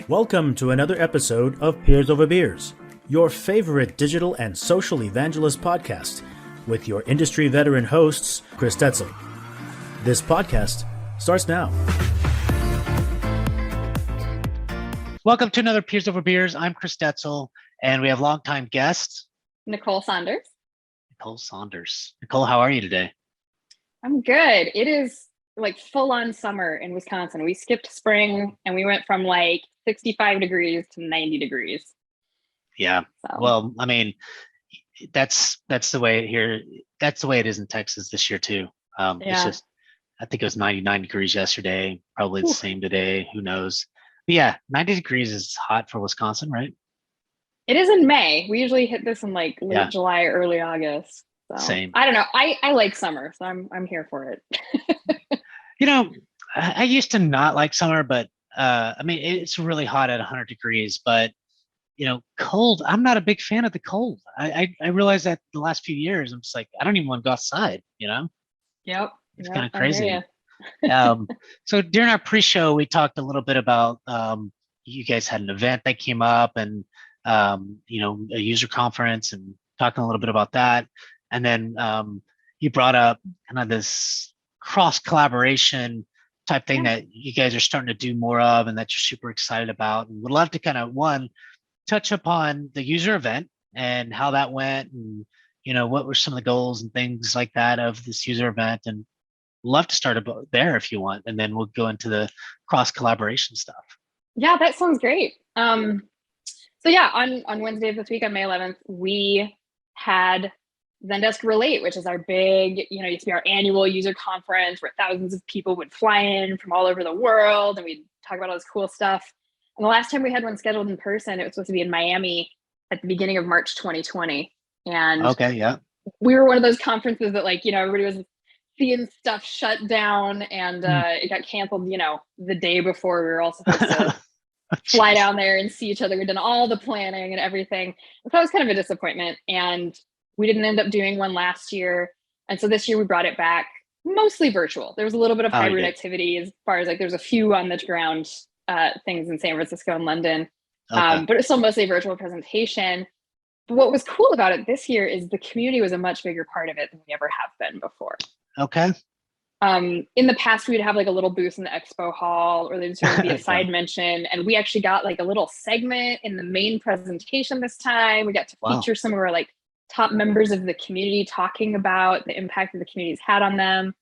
Welcome to another episode of Peers Over Beers, your favorite digital and social evangelist podcast, with your industry veteran hosts, Chris Tetzel. This podcast starts now. Welcome to another Peers Over Beers. I'm Chris Tetzel, and we have longtime guest, Nicole Saunders. Nicole Saunders. Nicole, how are you today? I'm good. It is like full on summer in Wisconsin. We skipped spring and we went from like 65 degrees to 90 degrees. Yeah. So. Well, I mean, that's the way here. That's the way it is in Texas this year too. It's just, I think it was 99 degrees yesterday, probably the same today. Who knows? But yeah, 90 degrees is hot for Wisconsin, right? It is in May. We usually hit this in like late July, early August. So. Same. I don't know. I like summer, so I'm here for it. You know, I used to not like summer, but I mean, it's really hot at 100 degrees, but you know, cold, I'm not a big fan of the cold. I realized that the last few years, I'm just like, I don't even want to go outside, you know? Yep. It's kind of crazy. So during our pre-show, we talked a little bit about, you guys had an event that came up and, you know, a user conference and talking a little bit about that. And then you brought up kind of this cross collaboration type thing that you guys are starting to do more of and that you're super excited about. And would love to kind of touch upon the user event and how that went and, you know, what were some of the goals and things like that of this user event, and love to start about there if you want. And then we'll go into the cross collaboration stuff. Yeah, that sounds great. So yeah, on Wednesday of this week, on May 11th, we had Zendesk Relate, which is our big, you know, used to be our annual user conference where thousands of people would fly in from all over the world and we'd talk about all this cool stuff. And the last time we had one scheduled in person, it was supposed to be in Miami at the beginning of March 2020. And we were one of those conferences that, like, you know, everybody was seeing stuff shut down and it got canceled, you know, the day before we were all supposed to fly down there and see each other. We'd done all the planning and everything. So that was kind of a disappointment. And we didn't end up doing one last year. And so this year we brought it back mostly virtual. There was a little bit of hybrid activity as far as like there's a few on the ground things in San Francisco and London, but it's still mostly a virtual presentation. But what was cool about it this year is the community was a much bigger part of it than we ever have been before. Okay. In the past, we'd have like a little booth in the expo hall, or there'd sort of be a side mention. And we actually got like a little segment in the main presentation this time. We got to feature some of our like top members of the community talking about the impact that the community's had on them.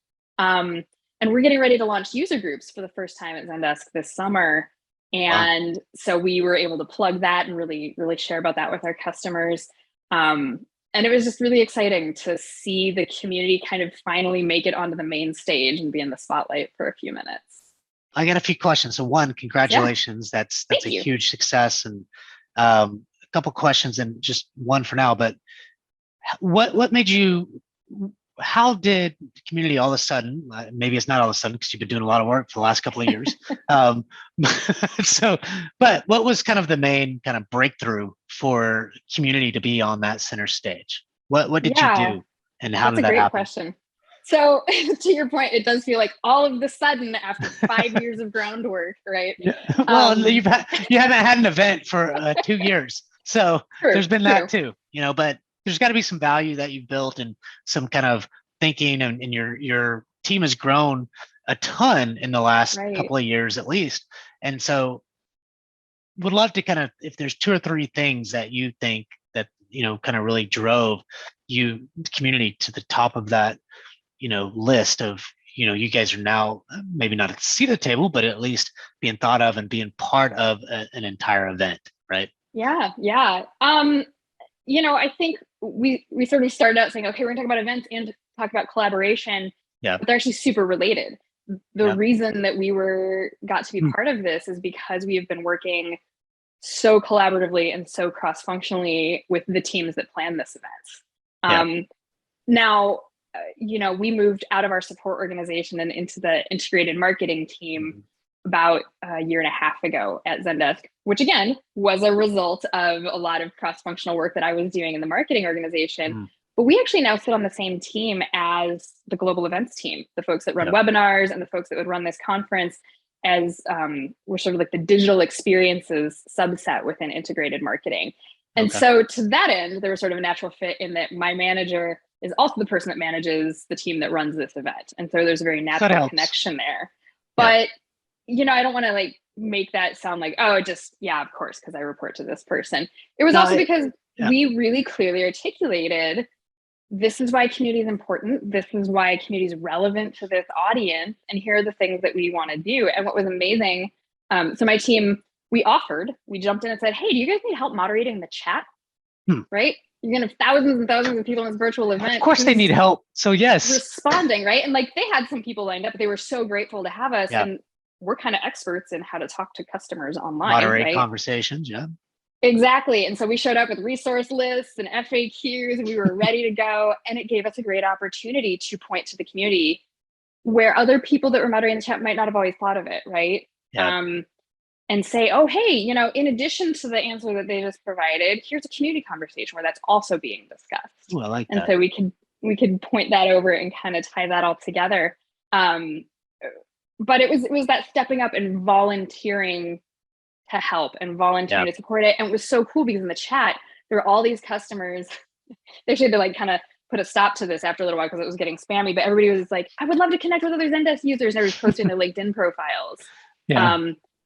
And we're getting ready to launch user groups for the first time at Zendesk this summer. And so we were able to plug that and really, really share about that with our customers. And it was just really exciting to see the community kind of finally make it onto the main stage and be in the spotlight for a few minutes. I got a few questions. So one, congratulations. Yeah. That's a huge success. And a couple questions and just one for now, but what made you, how did the community all of a sudden, maybe it's not all of a sudden because you've been doing a lot of work for the last couple of years. But what was kind of the main kind of breakthrough for community to be on that center stage? What did you do and how did that happen? That's a great question. So to your point, it does feel like all of the sudden after 5 years of groundwork, right? Yeah. Well, you haven't had an event for 2 years. So there's been that too, you know, but there's got to be some value that you've built and some kind of thinking, and your team has grown a ton in the last couple of years at least. And so would love to kind of, if there's 2 or 3 things that you think that, you know, kind of really drove the community to the top of that, you know, list of, you know, you guys are now maybe not at the seat of the table, but at least being thought of and being part of an entire event, right? Yeah. You know, I think we sort of started out saying, okay, we're gonna talk about events and talk about collaboration, but they're actually super related. The reason that we got to be part of this is because we have been working so collaboratively and so cross-functionally with the teams that plan this event. Now, you know, we moved out of our support organization and into the integrated marketing team about a year and a half ago at Zendesk, which again was a result of a lot of cross-functional work that I was doing in the marketing organization. But we actually now sit on the same team as the global events team, the folks that run webinars and the folks that would run this conference. as we're sort of like the digital experiences subset within integrated marketing. And so to that end, there was sort of a natural fit in that my manager is also the person that manages the team that runs this event. And so there's a very natural connection there. But, I don't want to like make that sound like, oh, just, yeah, of course, because I report to this person. It was also because we really clearly articulated, this is why community is important. This is why community is relevant to this audience. And here are the things that we want to do. And what was amazing, so my team, we jumped in and said, hey, do you guys need help moderating the chat? Right? You're going to have thousands and thousands of people in this virtual event. Of course they need help. So yes. Responding, right? And like they had some people lined up, but they were so grateful to have us. And we're kind of experts in how to talk to customers online. Moderate conversations, Exactly. And so we showed up with resource lists and FAQs and we were ready to go. And it gave us a great opportunity to point to the community where other people that were moderating the chat might not have always thought of it, right? And say, oh, hey, in addition to the answer that they just provided, here's a community conversation where that's also being discussed. Well, I like and that. So we could point that over and kind of tie that all together. But it was that stepping up and volunteering to help and volunteering to support it. And it was so cool because in the chat, there were all these customers. They actually had to like kind of put a stop to this after a little while because it was getting spammy, but everybody was like, I would love to connect with other Zendesk users. And everybody's posting their LinkedIn profiles.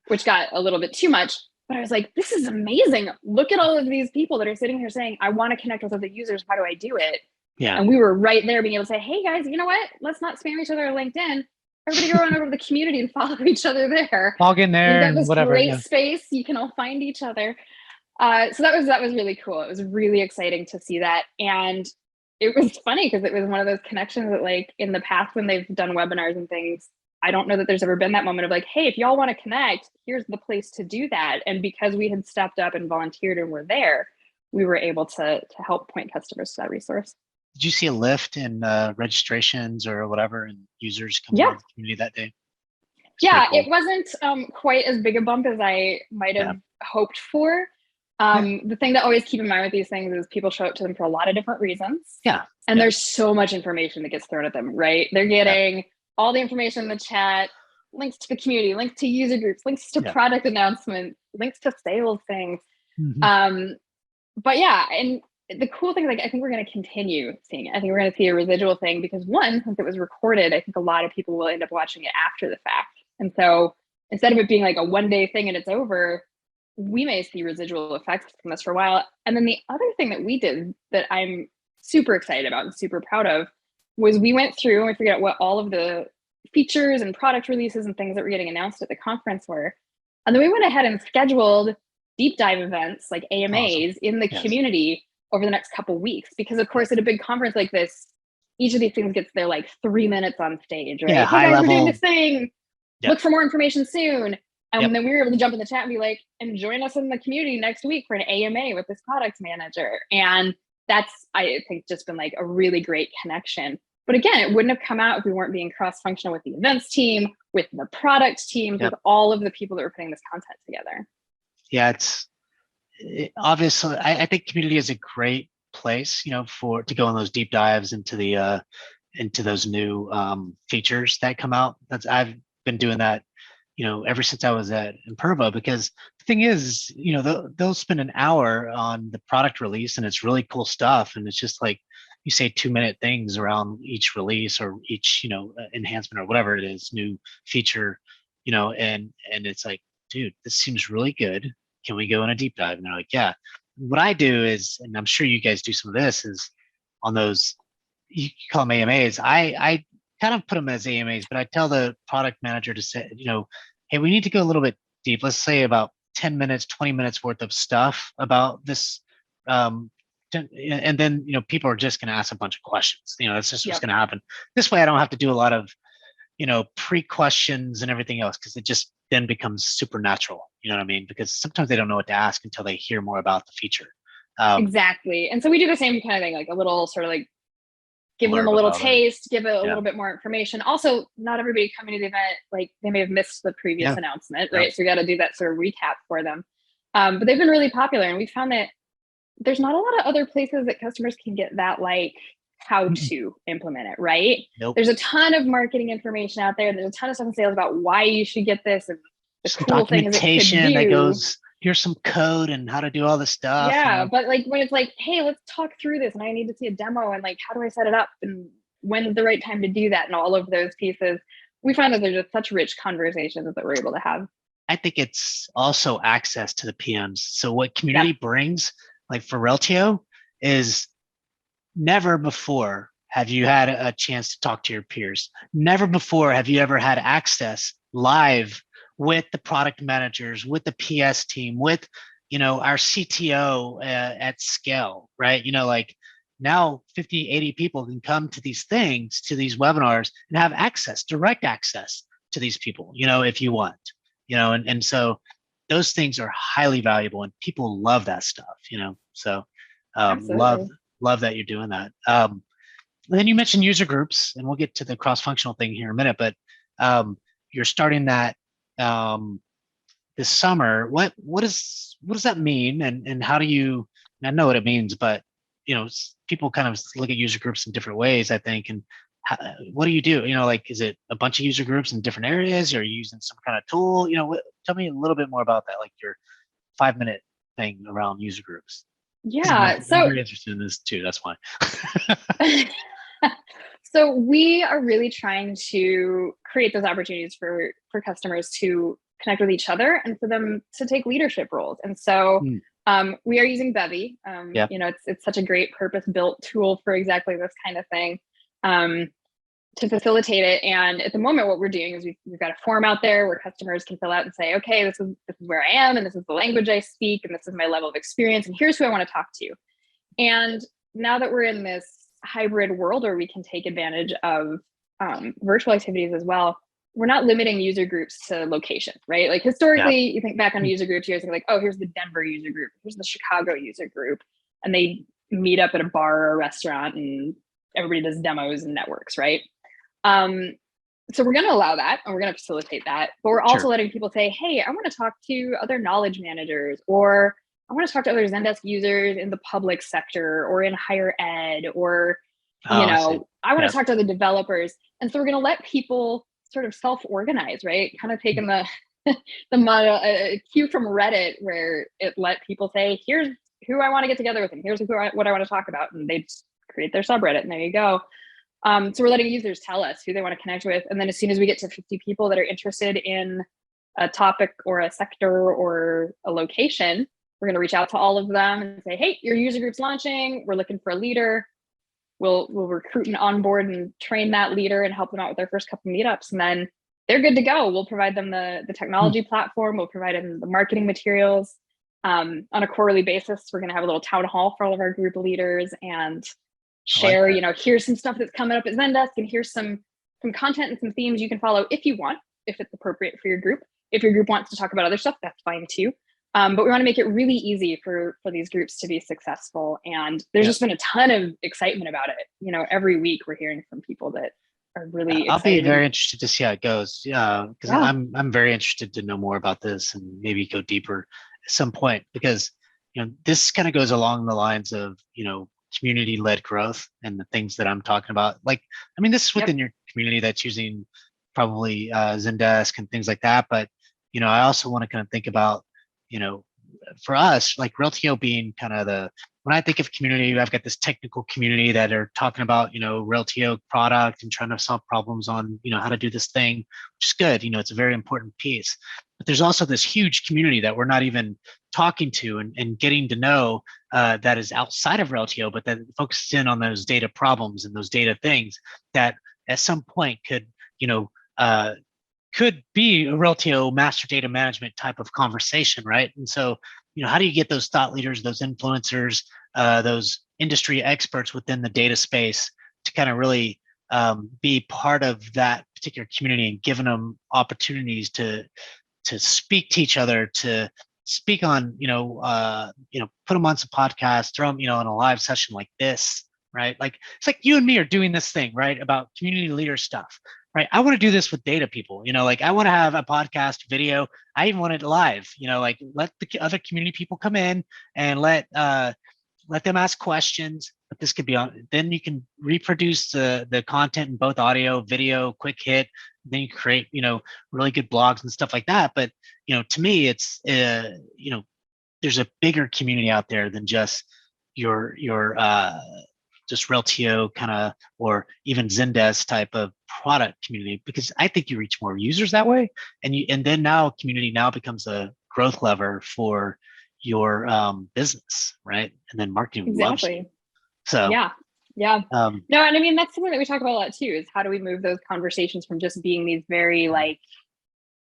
Which got a little bit too much, but I was like, this is amazing. Look at all of these people that are sitting here saying, I want to connect with other users. How do I do it? And we were right there being able to say, hey guys, you know what? Let's not spam each other on LinkedIn. Everybody go on over to the community and follow each other there. Log in there and this whatever. Great space. You can all find each other. So that was really cool. It was really exciting to see that. And it was funny because it was one of those connections that like in the past when they've done webinars and things, I don't know that there's ever been that moment of like, hey, if y'all want to connect, here's the place to do that. And because we had stepped up and volunteered and were there, we were able to help point customers to that resource. Did you see a lift in registrations or whatever and users coming to the community that day? Cool. It wasn't quite as big a bump as I might have hoped for. The thing to always keep in mind with these things is people show up to them for a lot of different reasons. And there's so much information that gets thrown at them, right? They're getting all the information in the chat, links to the community, links to user groups, links to product announcements, links to sales things. But and the cool thing is like, I think we're going to continue seeing it. I think we're going to see a residual thing because one, since it was recorded, I think a lot of people will end up watching it after the fact. And so instead of it being like a one-day thing and it's over, we may see residual effects from this for a while. And then the other thing that we did that I'm super excited about and super proud of was we went through and we figured out what all of the features and product releases and things that were getting announced at the conference were. And then we went ahead and scheduled deep dive events like AMAs in the community over the next couple of weeks. Because of course, at a big conference like this, each of these things gets their like 3 minutes on stage, right? Yeah, hey high guys, level. we're doing this thing. Look for more information soon. And then we were able to jump in the chat and be like, and join us in the community next week for an AMA with this product manager. And that's, I think, just been like a really great connection. But again, it wouldn't have come out if we weren't being cross-functional with the events team, with the product teams, with all of the people that were putting this content together. Yeah, obviously, I think community is a great place, to go on those deep dives into the into those new features that come out. I've been doing that, ever since I was at Imperva, because the thing is, they'll spend an hour on the product release and it's really cool stuff. And it's just like, you say 2-minute things around each release or each, enhancement or whatever it is, new feature, and it's like, dude, this seems really good. Can we go in a deep dive? And they're like, yeah. What I do is, and I'm sure you guys do some of this, is on those, you call them AMAs. I kind of put them as AMAs, but I tell the product manager to say, hey, we need to go a little bit deep. Let's say about 10 minutes, 20 minutes worth of stuff about this. And then, people are just going to ask a bunch of questions. That's just what's going to happen. This way, I don't have to do a lot of, pre-questions and everything else, because it just then becomes supernatural. You know what I mean? Because sometimes they don't know what to ask until they hear more about the feature. Exactly. And so we do the same kind of thing, like a little sort of like give them a little taste, give it a little bit more information. Also, not everybody coming to the event, like they may have missed the previous announcement, right? So we got to do that sort of recap for them. But they've been really popular, and we found that there's not a lot of other places that customers can get that like how to implement it, right? Nope. There's a ton of marketing information out there. There's a ton of stuff in sales about why you should get this and the Some cool things it could documentation do. that goes, here's some code and how to do all this stuff. Yeah, but like when it's like, hey, let's talk through this and I need to see a demo and like, how do I set it up and when's the right time to do that and all of those pieces, we find that there's just such rich conversations that we're able to have. I think it's also access to the PMs. So what community brings, like for Reltio, is never before have you had a chance to talk to your peers. Never before have you ever had access live with the product managers, with the PS team, with, our CTO at scale, right? Like now 50, 80 people can come to these things, to these webinars and have access, direct access to these people, if you want, and so those things are highly valuable and people love that stuff, so love that you're doing that. Then you mentioned user groups, and we'll get to the cross-functional thing here in a minute, but you're starting that this summer. What does that mean, and how do you? I know what it means, but people kind of look at user groups in different ways, I think. And what do you do? Like, is it a bunch of user groups in different areas? Or are you using some kind of tool? Tell me a little bit more about that, like your 5-minute thing around user groups. Yeah, I'm very interested in this too. That's why. So we are really trying to create those opportunities for customers to connect with each other and for them to take leadership roles. And so we are using Bevy. It's such a great purpose-built tool for exactly this kind of thing, to facilitate it. And at the moment, what we're doing is we've got a form out there where customers can fill out and say, okay, this is where I am, and this is the language I speak, and this is my level of experience, and here's who I want to talk to. And now that we're in this hybrid world where we can take advantage of virtual activities as well, we're not limiting user groups to location, right? Like historically, you think back on user groups, you're like, oh, here's the Denver user group, here's the Chicago user group, and they meet up at a bar or a restaurant and everybody does demos and networks, right? So we're going to allow that and we're going to facilitate that, but we're also letting people say, hey, I want to talk to other knowledge managers, or I want to talk to other Zendesk users in the public sector or in higher ed, or, I want to talk to other developers. And so we're going to let people sort of self-organize, right? Kind of taking the model, a cue from Reddit, where it let people say, here's who I want to get together with, and here's what I want to talk about. And they just create their subreddit, and there you go. So we're letting users tell us who they want to connect with. And then as soon as we get to 50 people that are interested in a topic or a sector or a location, we're going to reach out to all of them and say, hey, your user group's launching. We're looking for a leader. We'll recruit and onboard and train that leader and help them out with their first couple of meetups. And then they're good to go. We'll provide them the technology platform. We'll provide them the marketing materials. On a quarterly basis, we're going to have a little town hall for all of our group leaders and share, here's some stuff that's coming up at Zendesk, and here's some content and some themes you can follow if you want, if it's appropriate for your group. If your group wants to talk about other stuff, that's fine too. But we want to make it really easy for these groups to be successful. And there's just been a ton of excitement about it. Every week we're hearing from people that are really excited. I'll be very interested to see how it goes. Because I'm very interested to know more about this and maybe go deeper at some point, because this kind of goes along the lines of community-led growth and the things that I'm talking about. Like, I mean, this is within your community that's using probably Zendesk and things like that. But, I also want to kind of think about, for us, like Reltio being kind of when I think of community, I've got this technical community that are talking about, Reltio product and trying to solve problems on, how to do this thing, which is good. It's a very important piece. But there's also this huge community that we're not even talking to and getting to know that is outside of Reltio, but that focuses in on those data problems and those data things that at some point could be a Reltio master data management type of conversation, right? And so, how do you get those thought leaders, those influencers, those industry experts within the data space to kind of really be part of that particular community and giving them opportunities to speak to each other, to speak on, put them on some podcasts, throw them, in a live session like this, right? Like, it's like you and me are doing this thing, right? About community leader stuff, right? I want to do this with data people, like I want to have a podcast video. I even want it live, like let the other community people come in and let them ask questions, but this could be on, then you can reproduce the content in both audio, video, quick hit, then you create, really good blogs and stuff like that. But, to me, it's, there's a bigger community out there than just your just Reltio kind of, or even Zendesk type of product community, because I think you reach more users that way. And then now community now becomes a growth lever for your business, right? And then marketing loves you. So yeah. No, and I mean, that's something that we talk about a lot too, is how do we move those conversations from just being these very like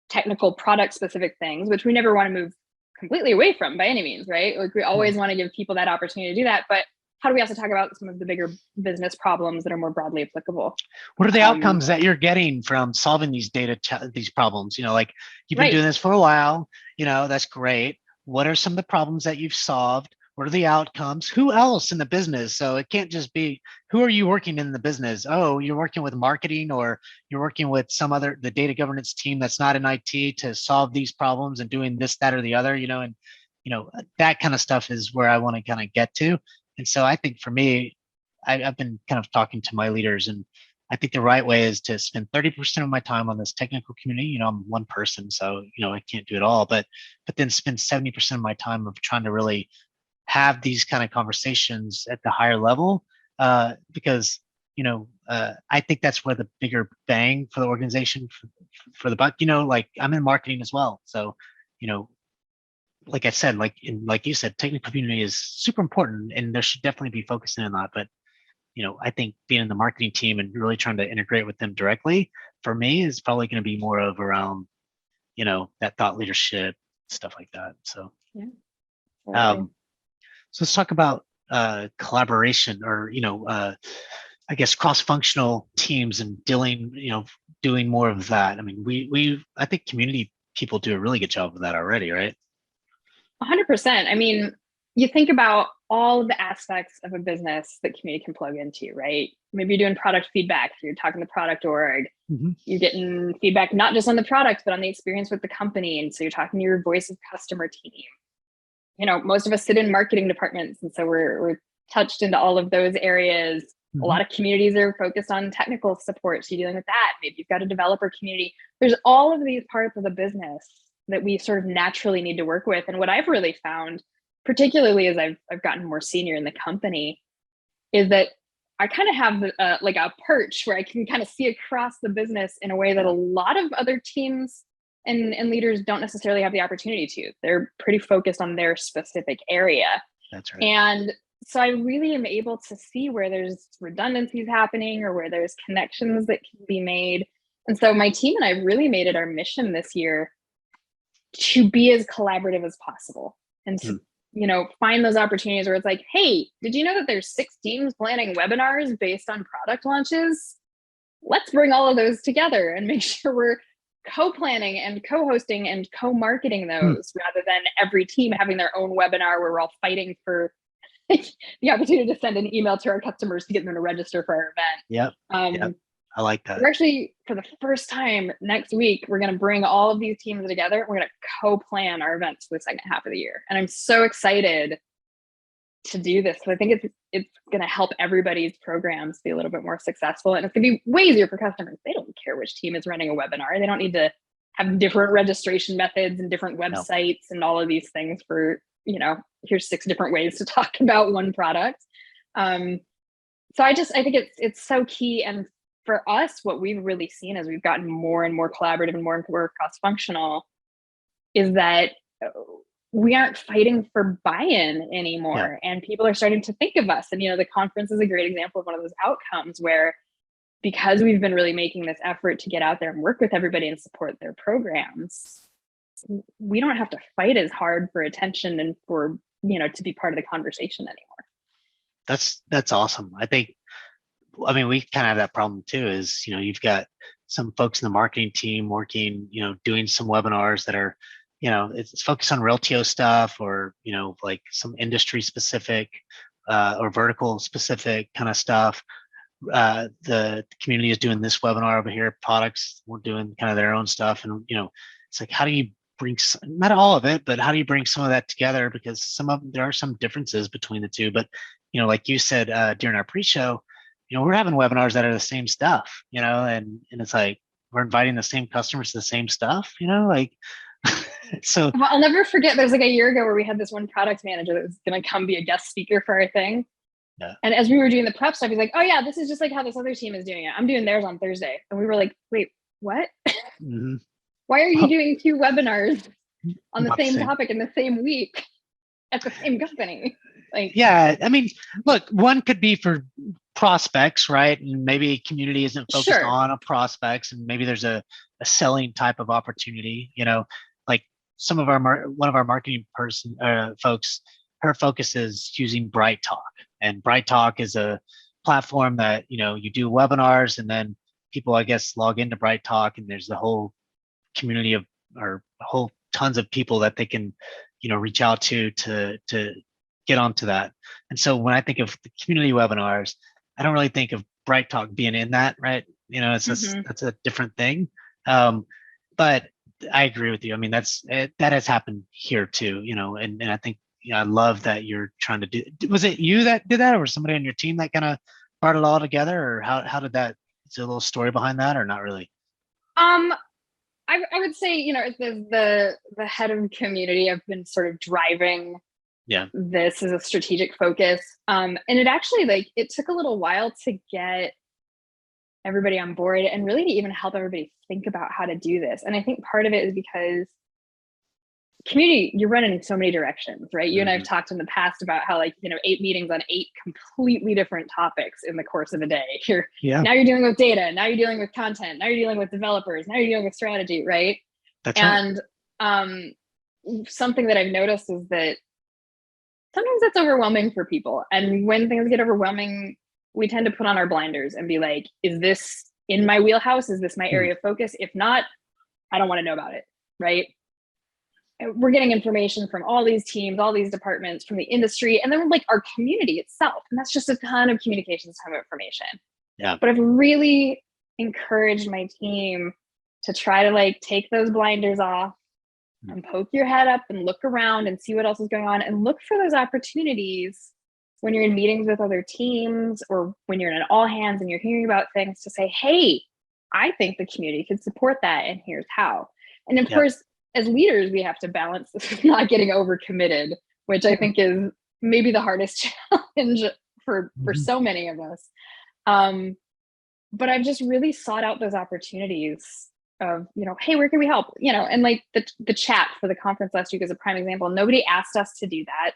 technical product specific things, which we never want to move completely away from by any means, right? Like we always want to give people that opportunity to do that, but how do we also talk about some of the bigger business problems that are more broadly applicable? What are the outcomes that you're getting from solving these these problems? Like you've been doing this for a while, that's great. What are some of the problems that you've solved? What are the outcomes? Who else in the business? So it can't just be, who are you working in the business? Oh, you're working with marketing, or you're working with the data governance team that's not in IT to solve these problems and doing this, that, or the other, and that kind of stuff is where I want to kind of get to. And so I think for me, I've been kind of talking to my leaders, and I think the right way is to spend 30% of my time on this technical community. I'm one person, so, I can't do it all, but then spend 70% of my time of trying to really have these kind of conversations at the higher level, because, I think that's where the bigger bang for the organization for the buck, like I'm in marketing as well. So, like I said, like you said, technical community is super important, and there should definitely be focusing on that. But I think being in the marketing team and really trying to integrate with them directly, for me, is probably going to be more of around, that thought leadership, stuff like that. So, so let's talk about collaboration, or I guess cross-functional teams and doing more of that. I mean, I think community people do a really good job of that already, right? 100%. I mean, you think about all of the aspects of a business that community can plug into, right? Maybe you're doing product feedback, you're talking to product org, you're getting feedback not just on the product, but on the experience with the company. And so you're talking to your voice of customer team. Most of us sit in marketing departments, and so we're touched into all of those areas. A lot of communities are focused on technical support, so you're dealing with that. Maybe you've got a developer community. There's all of these parts of the business that we sort of naturally need to work with. And what I've really found, particularly as I've gotten more senior in the company, is that I kind of have like a perch where I can kind of see across the business in a way that a lot of other teams and leaders don't necessarily have the opportunity to. They're pretty focused on their specific area. That's right. And so I really am able to see where there's redundancies happening or where there's connections that can be made. And so my team and I really made it our mission this year to be as collaborative as possible, and to find those opportunities where it's like, hey, did you know that there's 6 teams planning webinars based on product launches? Let's bring all of those together and make sure we're co-planning and co-hosting and co-marketing those, rather than every team having their own webinar where we're all fighting for the opportunity to send an email to our customers to get them to register for our event. Yep. I like that. We're actually, for the first time next week, we're going to bring all of these teams together. We're going to co-plan our events for the second half of the year. And I'm so excited to do this, because I think it's going to help everybody's programs be a little bit more successful. And it's going to be way easier for customers. They don't care which team is running a webinar. They don't need to have different registration methods and different websites and all of these things for, here's 6 different ways to talk about one product. So I think it's so key. And for us, what we've really seen as we've gotten more and more collaborative and more cross-functional is that we aren't fighting for buy-in anymore. And people are starting to think of us. And, the conference is a great example of one of those outcomes where, because we've been really making this effort to get out there and work with everybody and support their programs, we don't have to fight as hard for attention and for, to be part of the conversation anymore. That's awesome. We kind of have that problem too, is, you've got some folks in the marketing team working, doing some webinars that are, it's focused on Reltio stuff, or, like some industry specific or vertical specific kind of stuff. The community is doing this webinar over here, products, we're doing kind of their own stuff. And, it's like, how do you bring, not all of it, but how do you bring some of that together? Because there are some differences between the two, but like you said during our pre-show, we're having webinars that are the same stuff, and it's like we're inviting the same customers to the same stuff, like so. Well, I'll never forget. There's like a year ago where we had this one product manager that was going to come be a guest speaker for our thing. Yeah. And as we were doing the prep stuff, he's like, "Oh yeah, this is just like how this other team is doing it. I'm doing theirs on Thursday." And we were like, "Wait, what? Mm-hmm. Why are you doing 2 webinars on the same topic in the same week at the same company?" Like, yeah, I mean, look, one could be for prospects, right? And maybe community isn't focused on prospects, and maybe there's a selling type of opportunity. Like some of one of our marketing folks, her focus is using Bright Talk, and Bright Talk is a platform that you do webinars, and then people, I guess, log into Bright Talk, and there's the whole community of or whole tons of people that they can reach out to get onto that. And so when I think of the community webinars, I don't really think of Bright Talk being in that, right? It's just that's a different thing. But I agree with you. I mean, that has happened here too, and I think I love that you're trying to do. Was it you that did that, or was somebody on your team that kind of brought it all together, or how did that? Is there a little story behind that, or not really? I would say, the head of community, I've been sort of driving this as a strategic focus. And it actually, it took a little while to get everybody on board and really to even help everybody think about how to do this. And I think part of it is because community, you're running in so many directions, right? You and I've talked in the past about how 8 meetings on 8 completely different topics in the course of a day. Now you're dealing with data, now you're dealing with content, now you're dealing with developers, now you're dealing with strategy, right? That's right. And something that I've noticed is that sometimes that's overwhelming for people. And when things get overwhelming, we tend to put on our blinders and be like, is this in my wheelhouse? Is this my area of focus? If not, I don't want to know about it, right? We're getting information from all these teams, all these departments, from the industry, and then our community itself. And that's just a ton of communications, ton of information. Yeah. But I've really encouraged my team to try to take those blinders off and poke your head up and look around and see what else is going on, and look for those opportunities when you're in meetings with other teams or when you're in an all hands and you're hearing about things to say, hey, I think the community could support that, and here's how. And of course, as leaders, we have to balance this with not getting overcommitted, which I think is maybe the hardest challenge for so many of us. But I've just really sought out those opportunities of, hey, where can we help? And the chat for the conference last week is a prime example. Nobody asked us to do that.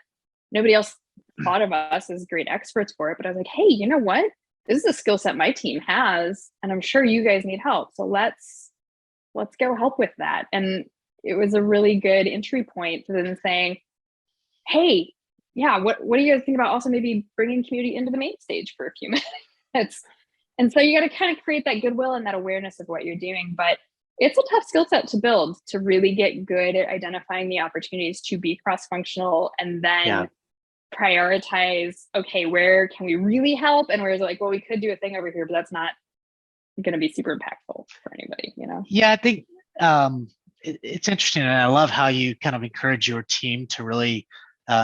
Nobody else thought of us as great experts for it. But I was like, hey, you know what? This is a skill set my team has, and I'm sure you guys need help. So let's go help with that. And it was a really good entry point to then saying, hey, yeah, what do you guys think about also maybe bringing community into the main stage for a few minutes? And so you got to kind of create that goodwill and that awareness of what you're doing. But it's a tough skill set to build, to really get good at identifying the opportunities to be cross-functional and then prioritize, okay, where can we really help? And where is it well, we could do a thing over here, but that's not going to be super impactful for anybody, Yeah, I think it's interesting. And I love how you kind of encourage your team to really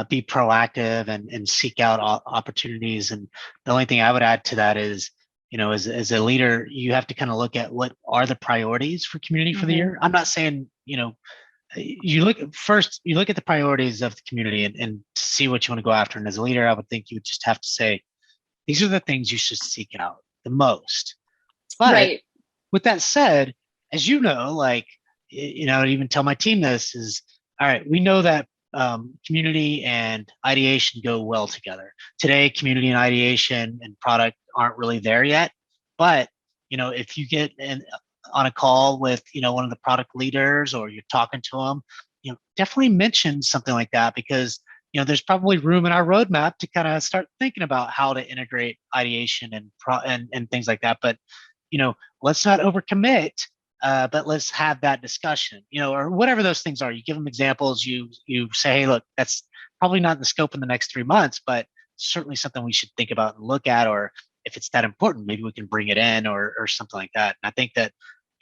be proactive and seek out opportunities. And the only thing I would add to that is, as a leader, you have to kind of look at what are the priorities for community for the year. I'm not saying, you look at the priorities of the community and see what you want to go after. And as a leader, I would think you would just have to say, these are the things you should seek out the most. But with that said, as you know, I even tell my team this is, all right, we know that community and ideation go well together. Today, community and ideation and product aren't really there yet. But, if you get on a call with, one of the product leaders, or you're talking to them, definitely mention something like that, because, there's probably room in our roadmap to kind of start thinking about how to integrate ideation and things like that. But, let's not overcommit. But let's have that discussion, or whatever those things are. You give them examples. You say, hey, look, that's probably not in the scope in the next 3 months, but certainly something we should think about and look at. Or if it's that important, maybe we can bring it in or something like that. And I think that,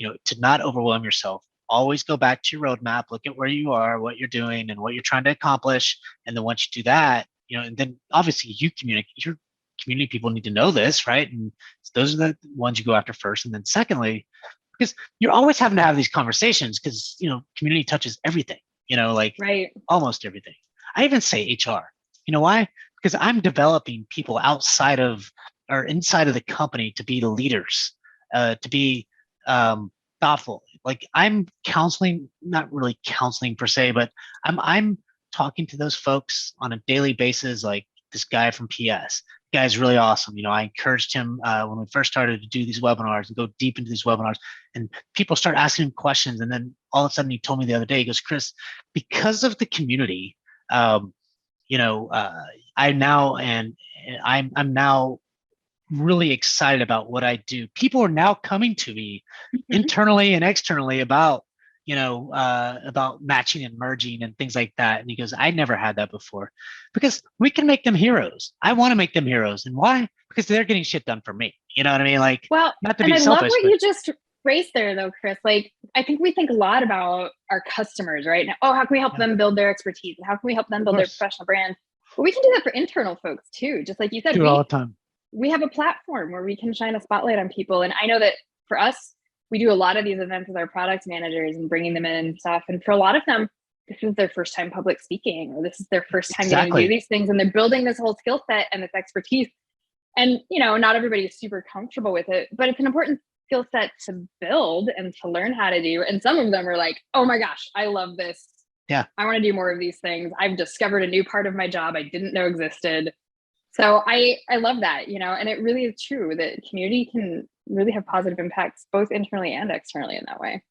to not overwhelm yourself, always go back to your roadmap, look at where you are, what you're doing, and what you're trying to accomplish. And then once you do that, and then obviously you communicate, your community people need to know this, right? And those are the ones you go after first. And then secondly, because you're always having to have these conversations because, community touches everything, like Right. almost everything. I even say HR. You know why? Because I'm developing people outside of or inside of the company to be leaders, to be thoughtful. Like I'm counseling, not really counseling per se, but I'm talking to those folks on a daily basis. Like this guy from PS, guy's really awesome. I encouraged him when we first started to do these webinars and go deep into these webinars, and people start asking him questions. And then all of a sudden, he told me the other day, he goes, "Chris, because of the community, I now and I'm now really excited about what I do. People are now coming to me internally and externally about about matching and merging and things like that." And he goes, "I never had that before because we can make them heroes. I want to make them heroes. And why? Because they're getting shit done for me." You know what I mean? Like, Well, not to and be I love selfish, what but you just raised there though, Chris. Like, I think we think a lot about our customers, right? Now, how can we help them build their expertise? And how can we help them build their professional brand? But we can do that for internal folks too. Just like you said, do it all the time. We have a platform where we can shine a spotlight on people. And I know that for us, we do a lot of these events with our product managers and bringing them in and stuff. And for a lot of them, this is their first time public speaking, or this is their first time getting to do these things. And they're building this whole skill set and this expertise. And, not everybody is super comfortable with it, but it's an important skill set to build and to learn how to do. And some of them are like, "Oh my gosh, I love this. Yeah. I want to do more of these things. I've discovered a new part of my job I didn't know existed." So I love that, and it really is true that community can really have positive impacts both internally and externally in that way.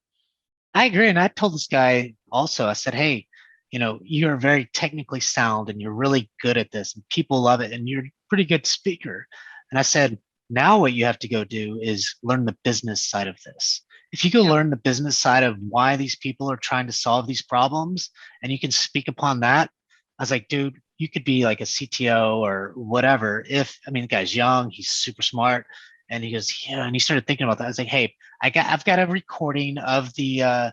I agree. And I told this guy also, I said, "Hey, you're very technically sound and you're really good at this and people love it and you're a pretty good speaker." And I said, "Now what you have to go do is learn the business side of this. If you go learn the business side of why these people are trying to solve these problems and you can speak upon that." I was like, "Dude, you could be like a CTO or whatever." The guy's young, he's super smart. And he goes, "Yeah." And he started thinking about that. I was like, "Hey, I've got a recording of the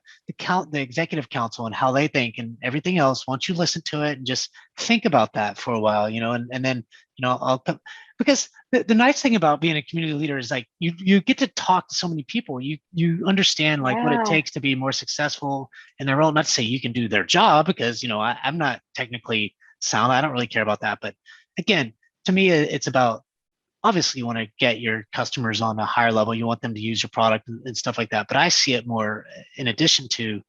executive council and how they think and everything else. Why don't you listen to it and just think about that for a while, and then, I'll come." Because the nice thing about being a community leader is like you get to talk to so many people. You understand like what it takes to be more successful in their role. Not to say you can do their job because, I'm not technically sound. I don't really care about that. But again, to me, it's about, obviously you want to get your customers on a higher level. You want them to use your product and stuff like that. But I see it more in addition to,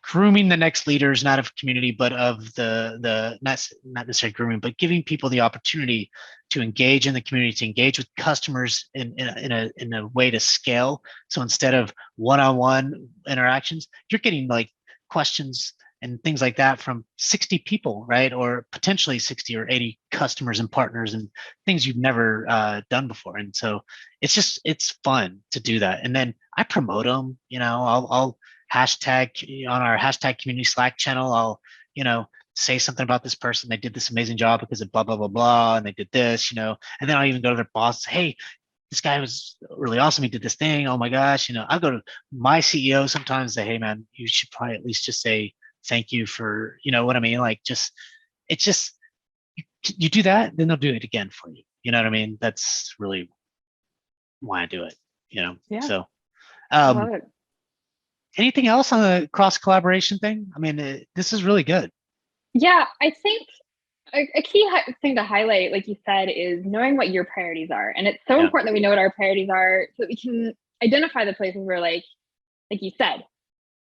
grooming the next leaders, not of community, but of the not necessarily grooming, but giving people the opportunity to engage in the community, to engage with customers in a way to scale. So instead of one-on-one interactions, you're getting like questions and things like that from 60 people, right? Or potentially 60 or 80 customers and partners and things you've never done before. And so it's fun to do that. And then I promote them, I'll hashtag on our hashtag community Slack channel. I'll, say something about this person. They did this amazing job because of blah, blah, blah, blah. And they did this, and then I'll even go to their boss. "Hey, this guy was really awesome. He did this thing. Oh my gosh." I'll go to my CEO sometimes and say, "Hey man, you should probably at least just say thank you for," what I mean? Like it's just, you do that, then they'll do it again for you. You know what I mean? That's really why I do it, Yeah. So, I love it. anything else on the cross collaboration thing? This is really good. Yeah, I think a key thing to highlight, like you said, is knowing what your priorities are. And it's so important that we know what our priorities are so that we can identify the places where, like you said,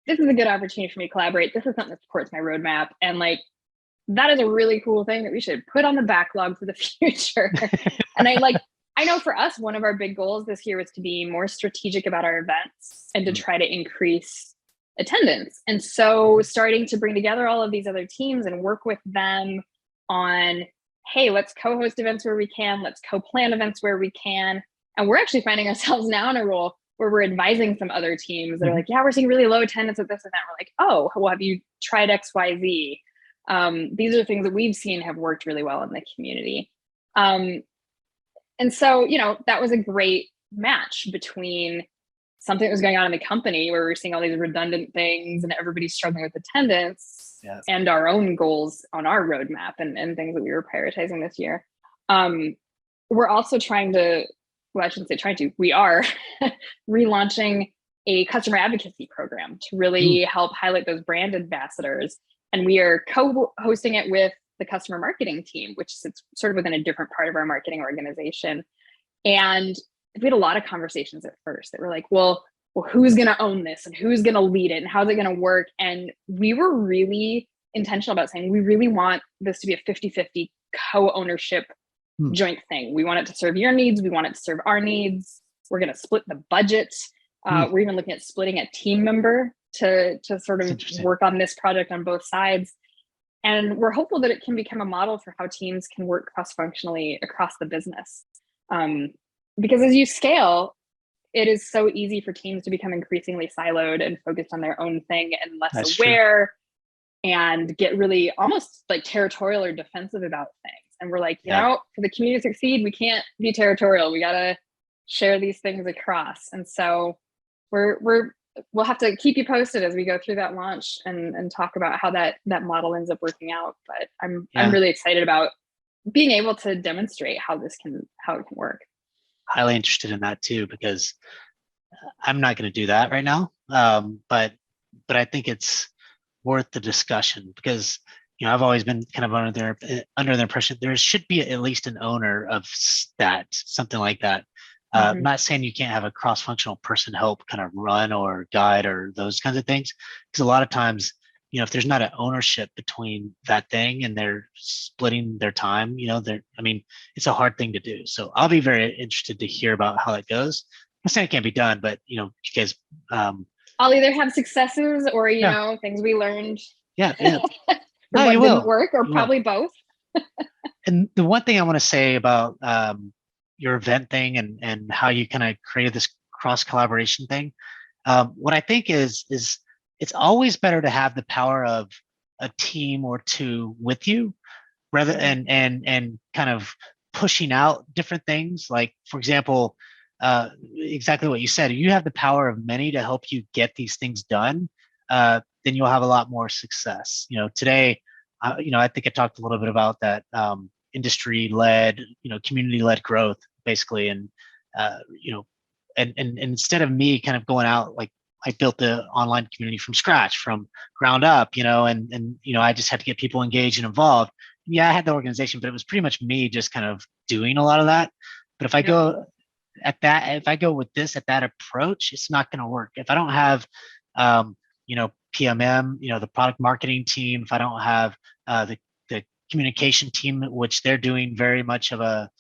this is a good opportunity for me to collaborate. This is something that supports my roadmap. And like, that is a really cool thing that we should put on the backlog for the future. And I know for us, one of our big goals this year was to be more strategic about our events and to try to increase attendance. And so starting to bring together all of these other teams and work with them on, hey, let's co-host events where we can, let's co-plan events where we can. And we're actually finding ourselves now in a role where we're advising some other teams that are like, "Yeah, we're seeing really low attendance at this event." We're like, "Oh, well, have you tried XYZ?" These are things that we've seen have worked really well in the community. And so, that was a great match between something that was going on in the company where we were seeing all these redundant things and everybody's struggling with attendance and our own goals on our roadmap and things that we were prioritizing this year. We're also trying to, well, I shouldn't say trying to, we are relaunching a customer advocacy program to really help highlight those brand ambassadors. And we are co-hosting it with the customer marketing team, which sits sort of within a different part of our marketing organization. And we had a lot of conversations at first that were like, well, who's going to own this and who's going to lead it and how's it going to work? And we were really intentional about saying, we really want this to be a 50-50 co-ownership joint thing. We want it to serve your needs. We want it to serve our needs. We're going to split the budget. We're even looking at splitting a team member to sort of work on this project on both sides. And we're hopeful that it can become a model for how teams can work cross-functionally across the business. Because as you scale, it is so easy for teams to become increasingly siloed and focused on their own thing and less aware and get really almost like territorial or defensive about things. And we're like, you know, for the community to succeed, we can't be territorial. We got to share these things across. And so we'll have to keep you posted as we go through that launch and talk about how that model ends up working out. But I'm really excited about being able to demonstrate how it can work. Highly interested in that too, because I'm not going to do that right now. But I think it's worth the discussion because, you know, I've always been kind of under the impression there should be at least an owner of that, something like that. I'm not saying you can't have a cross-functional person help kind of run or guide or those kinds of things, because a lot of times, you know, if there's not an ownership between that thing and they're splitting their time, you know, it's a hard thing to do. So I'll be very interested to hear about how that goes. I'm saying it can't be done, but, you know, you guys. I'll either have successes or, you know, things we learned. Yeah. What didn't work, or probably both. And the one thing I want to say about your event thing and how you kind of created this cross collaboration thing, what I think is it's always better to have the power of a team or two with you rather and kind of pushing out different things. Like, for example, exactly what you said, you have the power of many to help you get these things done, then you'll have a lot more success. You know, today, you know, I think I talked a little bit about that industry-led, you know, community-led growth, basically, and you know, and instead of me kind of going out, like I built the online community from scratch, from ground up, you know, and you know, I just had to get people engaged and involved. Yeah, I had the organization, but it was pretty much me just kind of doing a lot of that. But if I go with this at that approach, it's not going to work. If I don't have, you know, PMM, you know, the product marketing team, if I don't have the communication team, which they're doing very much of a,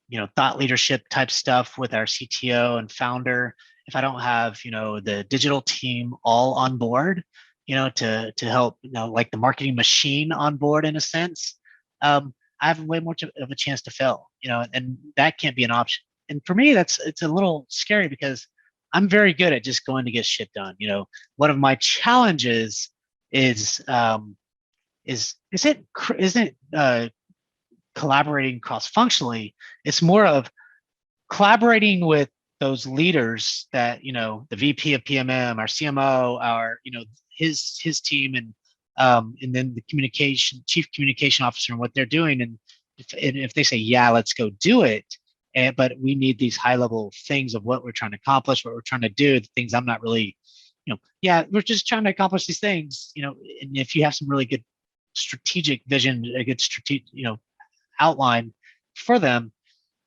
you know, thought leadership type stuff with our CTO and founder, if I don't have, you know, the digital team all on board, you know, to help, you know, like the marketing machine on board in a sense, I have way more of a chance to fail, you know, and that can't be an option. And for me, it's a little scary because I'm very good at just going to get shit done. You know, one of my challenges isn't collaborating cross-functionally. It's more of collaborating with those leaders that, you know, the VP of PMM, our CMO, our, you know, his team, and then the chief communication officer, and what they're doing. And if they say, yeah, let's go do it, but we need these high level things of what we're trying to accomplish, what we're trying to do, the things I'm not really, you know, yeah, we're just trying to accomplish these things, you know, and if you have some really good strategic vision, a good strategic, you know, outline for them,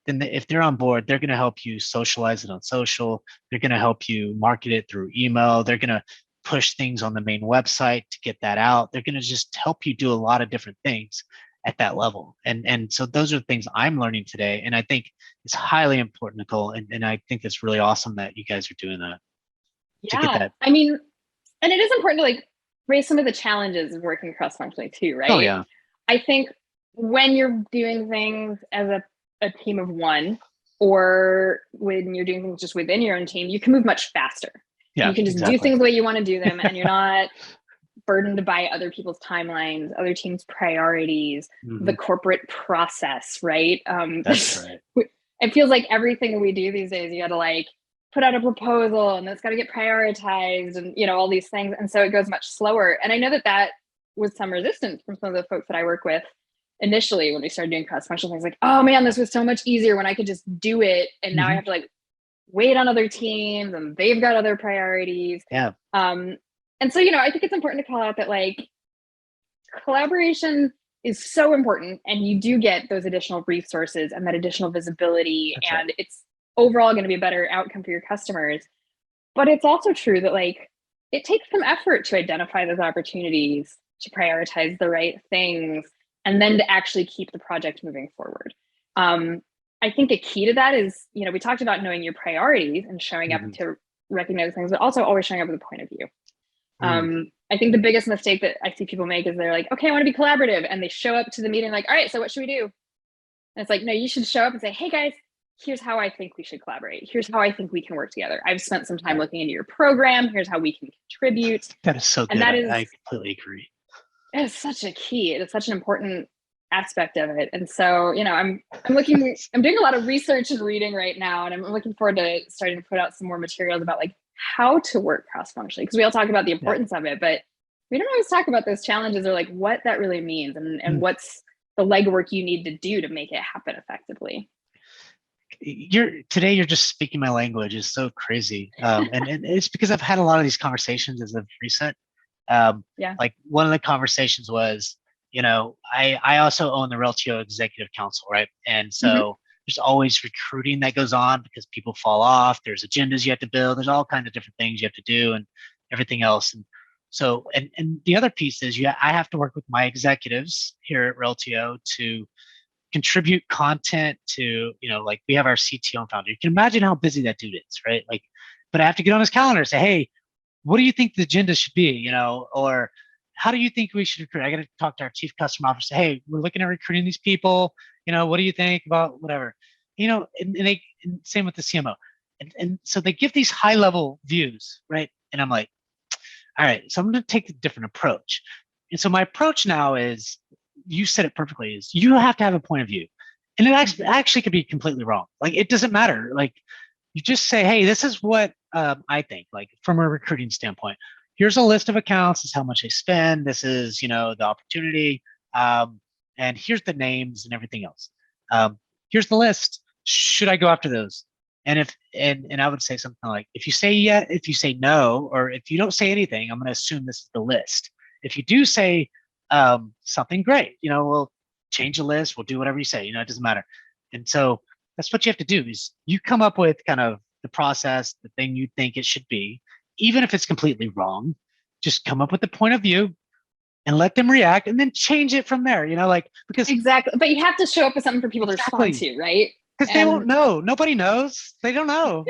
then if they're on board, they're going to help you socialize it on social. They're going to help you market it through email. They're going to push things on the main website to get that out. They're going to just help you do a lot of different things at that level. And so those are things I'm learning today. And I think it's highly important, Nicole. And I think it's really awesome that you guys are doing that. Yeah. I mean, and it is important to like raise some of the challenges of working cross-functionally too, right? Oh, yeah. I think when you're doing things as a team of one, or when you're doing things just within your own team, you can move much faster. Yeah, you can just do things the way you want to do them, and you're not burdened by other people's timelines, other teams' priorities, the corporate process, right? That's right. It feels like everything we do these days, you got to like put out a proposal and that's got to get prioritized and, all these things. And so it goes much slower. And I know that was some resistance from some of the folks that I work with initially when we started doing cross-functional things, like, oh man, this was so much easier when I could just do it. And now I have to like wait on other teams and they've got other priorities. Yeah. And so, I think it's important to call out that like collaboration is so important, and you do get those additional resources and that additional visibility. That's and right. It's overall going to be a better outcome for your customers. But it's also true that like it takes some effort to identify those opportunities, to prioritize the right things, and then to actually keep the project moving forward. I think a key to that is, we talked about knowing your priorities and showing up to recognize things, but also always showing up with a point of view. I think the biggest mistake that I see people make is they're like, okay, I want to be collaborative. And they show up to the meeting like, all right, so what should we do? And it's like, no, you should show up and say, hey guys, here's how I think we should collaborate. Here's how I think we can work together. I've spent some time looking into your program. Here's how we can contribute. That is so good. And that is, I completely agree. It's such a key. It's such an important aspect of it. And so, I'm doing a lot of research and reading right now, and I'm looking forward to starting to put out some more materials about like how to work cross-functionally, because we all talk about the importance of it, but we don't always talk about those challenges or like what that really means and what's the legwork you need to do to make it happen effectively. Today you're just speaking my language. Is so crazy. And it's because I've had a lot of these conversations as of recent. Like one of the conversations was, I also own the Reltio Executive Council, right? And so there's always recruiting that goes on because people fall off. There's agendas you have to build. There's all kinds of different things you have to do and everything else. And so, and the other piece is I have to work with my executives here at Reltio to contribute content to, like we have our CTO and founder. You can imagine how busy that dude is, right? Like, but I have to get on his calendar and say, hey, what do you think the agenda should be? Or how do you think we should recruit? I got to talk to our chief customer officer. Hey, we're looking at recruiting these people. What do you think about whatever? And same with the CMO. And so they give these high level views, right? And I'm like, all right, so I'm going to take a different approach. And so my approach now is, you said it perfectly, is you have to have a point of view. And it actually could be completely wrong. Like, it doesn't matter. Like, you just say, hey, this is what I think, like from a recruiting standpoint. Here's a list of accounts. This is how much they spend. This is, the opportunity. And here's the names and everything else. Here's the list. Should I go after those? And and I would say something like, if you say if you say no, or if you don't say anything, I'm going to assume this is the list. If you do say something, great, we'll change the list. We'll do whatever you say, it doesn't matter. And so that's what you have to do, is you come up with kind of the process, the thing you think it should be, even if it's completely wrong. Just come up with the point of view and let them react, and then change it from there, because exactly. But you have to show up with something for people to respond to, right? Because they won't know. Nobody knows. They don't know.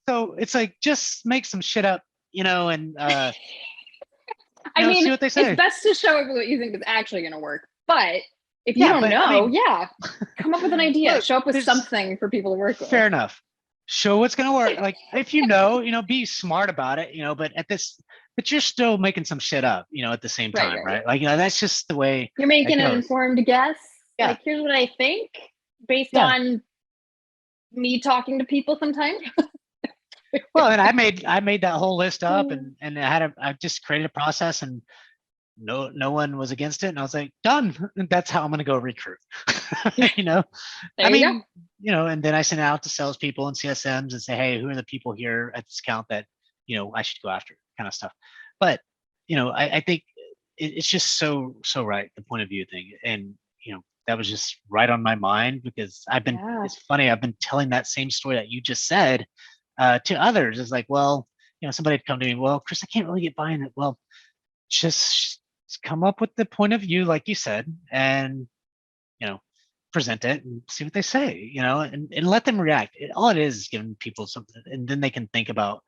So it's like, just make some shit up, and see what they say. It's best to show up with what you think is actually going to work. But if you don't know, come up with an idea. Look, show up with something for people to work with. Fair enough. Show what's going to work. Like, if be smart about it, but you're still making some shit up, at the same time, right? Like, that's just the way you're making an informed guess. Yeah. Like, here's what I think based on me talking to people sometimes. Well, and I made that whole list up, and I just created a process, and no one was against it, and I was like, done. And that's how I'm going to go recruit. And then I sent it out to salespeople and CSMs and say, hey, who are the people here at this account that I should go after, kind of stuff. But I think it's just so right, the point of view thing, and that was just right on my mind, because it's funny, I've been telling that same story that you just said to others. It's like, well, somebody would come to me, well, Chris, I can't really get behind it. Well, just come up with the point of view, like you said, and present it and see what they say, and let them react. All it is giving people something, and then they can think about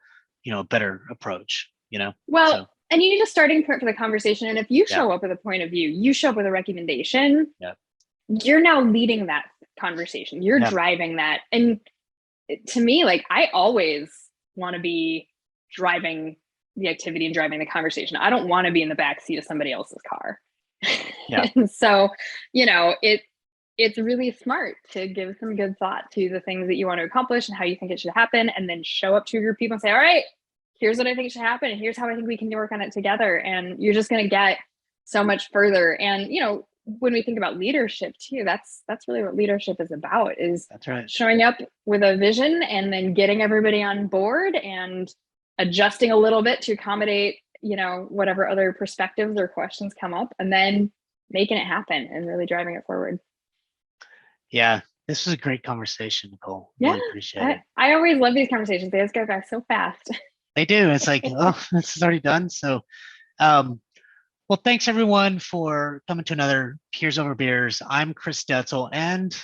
a better approach. Well, and you need a starting point for the conversation. And if you show up with a point of view, you show up with a recommendation, you're now leading that conversation. You're driving that. And to me, like, I always want to be driving the activity and driving the conversation. I don't want to be in the back seat of somebody else's car. And so, it's really smart to give some good thought to the things that you want to accomplish and how you think it should happen, and then show up to your group of people and say, all right, here's what I think should happen, and here's how I think we can work on it together. And you're just going to get so much further. And, you know, when we think about leadership too, that's really what leadership is about, is That's right. showing up with a vision and then getting everybody on board and adjusting a little bit to accommodate, you know, whatever other perspectives or questions come up, and then making it happen and really driving it forward. Yeah, this was a great conversation, Nicole. Really appreciate it. I always love these conversations. They just go by so fast. They do. It's like, oh, this is already done. So, well, thanks everyone for coming to another Peers Over Beers. I'm Chris Detzel, and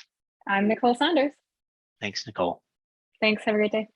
I'm Nicole Saunders. thanks, Nicole. Thanks. Have a great day.